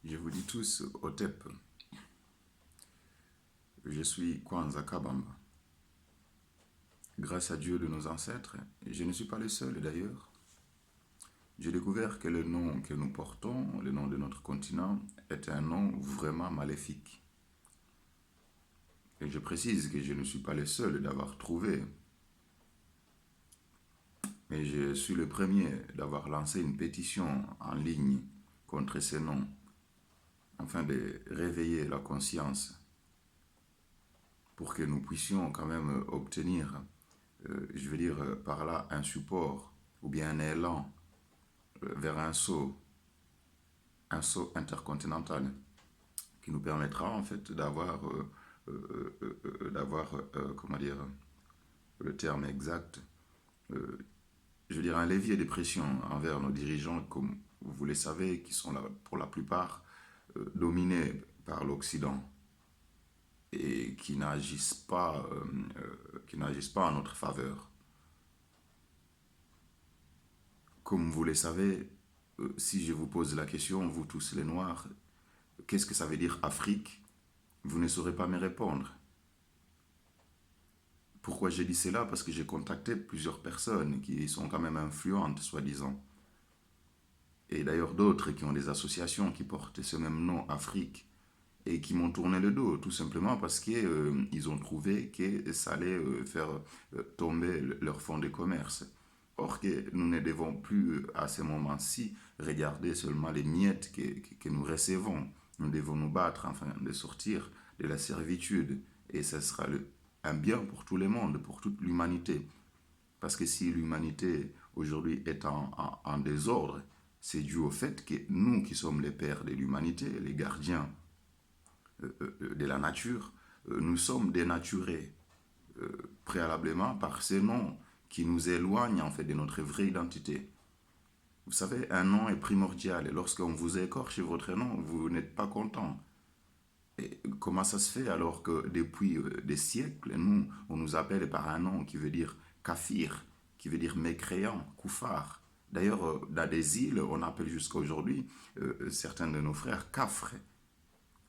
Je vous dis tous Otep. Je suis Kwanza Kabamba. Grâce à Dieu de nos ancêtres, et je ne suis pas le seul d'ailleurs, j'ai découvert que le nom que nous portons, le nom de notre continent, est un nom vraiment maléfique. Et je précise que je ne suis pas le seul d'avoir trouvé, mais je suis le premier d'avoir lancé une pétition en ligne contre ces noms, afin de réveiller la conscience pour que nous puissions quand même obtenir, je veux dire par là, un support ou bien un élan vers un saut intercontinental qui nous permettra en fait comment dire, le terme exact, je veux dire un levier de pression envers nos dirigeants, comme vous le savez, qui sont là, pour la plupart dominés par l'Occident et qui n'agissent pas en notre faveur. Comme vous le savez, si je vous pose la question, vous tous les Noirs, qu'est-ce que ça veut dire Afrique? Vous ne saurez pas me répondre. Pourquoi j'ai dit cela? Parce que j'ai contacté plusieurs personnes qui sont quand même influentes, soi-disant. Et d'ailleurs d'autres qui ont des associations qui portent ce même nom, Afrique, et qui m'ont tourné le dos, tout simplement parce qu'ils ont trouvé que ça allait faire tomber leur fonds de commerce. Or que nous ne devons plus, à ce moment-ci, regarder seulement les miettes que nous recevons. Nous devons nous battre afin de sortir de la servitude. Et ce sera un bien pour tout le monde, pour toute l'humanité. Parce que si l'humanité aujourd'hui est en désordre, c'est dû au fait que nous qui sommes les pères de l'humanité, les gardiens de la nature, nous sommes dénaturés préalablement par ces noms qui nous éloignent en fait de notre vraie identité. Vous savez, un nom est primordial et lorsqu'on vous écorche votre nom, vous n'êtes pas content. Et comment ça se fait alors que depuis des siècles, nous, on nous appelle par un nom qui veut dire kafir, qui veut dire mécréant, koufar. D'ailleurs, dans des îles, on appelle jusqu'à aujourd'hui certains de nos frères kafres.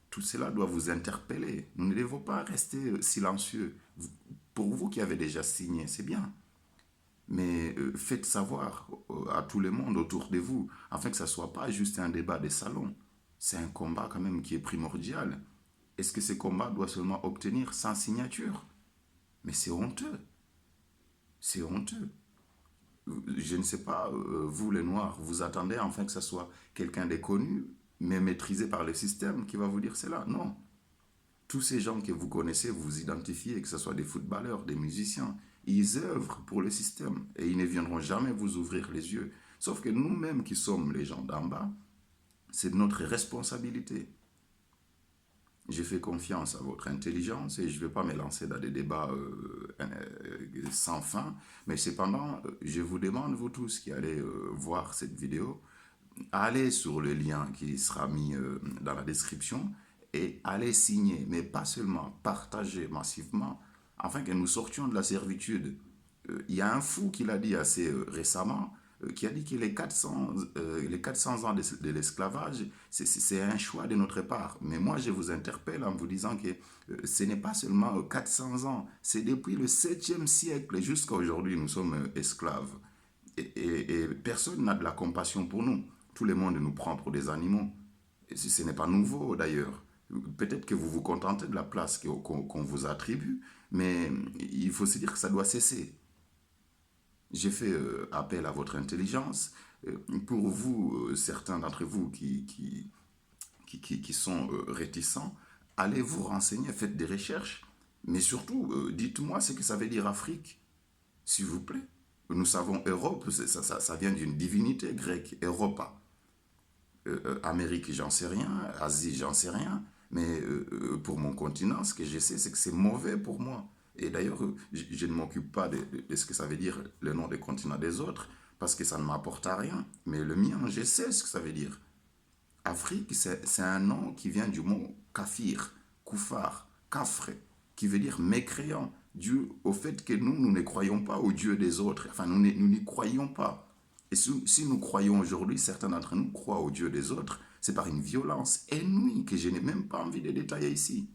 Tout cela doit vous interpeller. Nous ne devons pas rester silencieux. Pour vous qui avez déjà signé, c'est bien. Mais faites savoir à tout le monde autour de vous, afin que ça ne soit pas juste un débat des salons. C'est un combat quand même qui est primordial. Est-ce que ce combat doit seulement obtenir 100 signatures? Mais c'est honteux. C'est honteux. Je ne sais pas, vous les Noirs, vous attendez enfin que ce soit quelqu'un de connu, mais maîtrisé par le système qui va vous dire cela? Non. Tous ces gens que vous connaissez, vous identifiez, que ce soit des footballeurs, des musiciens, ils œuvrent pour le système et ils ne viendront jamais vous ouvrir les yeux. Sauf que nous-mêmes qui sommes les gens d'en bas, c'est notre responsabilité. J'ai fait confiance à votre intelligence et je ne vais pas me lancer dans des débats sans fin, mais cependant, je vous demande, vous tous qui allez voir cette vidéo, allez sur le lien qui sera mis dans la description et allez signer, mais pas seulement, partager massivement, afin que nous sortions de la servitude. Il y a un fou qui l'a dit assez récemment, qui a dit que les 400 ans de l'esclavage, c'est un choix de notre part. Mais moi, je vous interpelle en vous disant que ce n'est pas seulement 400 ans, c'est depuis le 7e siècle jusqu'à aujourd'hui, nous sommes esclaves. Et personne n'a de la compassion pour nous. Tout le monde nous prend pour des animaux. Et ce n'est pas nouveau d'ailleurs. Peut-être que vous vous contentez de la place qu'on vous attribue, mais il faut se dire que ça doit cesser. J'ai fait appel à votre intelligence. Pour vous, certains d'entre vous qui sont réticents, allez vous renseigner, faites des recherches. Mais surtout, dites-moi ce que ça veut dire Afrique, s'il vous plaît. Nous savons Europe, ça vient d'une divinité grecque, Europa. Amérique, j'en sais rien. Asie, j'en sais rien. Mais pour mon continent, ce que je sais, c'est que c'est mauvais pour moi. Et d'ailleurs, je ne m'occupe pas de ce que ça veut dire le nom des continents des autres, parce que ça ne m'apporte à rien. Mais le mien, je sais ce que ça veut dire. Afrique, c'est un nom qui vient du mot kafir, koufar, kafre, qui veut dire mécréant, dû au fait que nous ne croyons pas au Dieu des autres. Enfin, nous n'y croyons pas. Et si nous croyons aujourd'hui, certains d'entre nous croient au Dieu des autres, c'est par une violence inouïe que je n'ai même pas envie de détailler ici.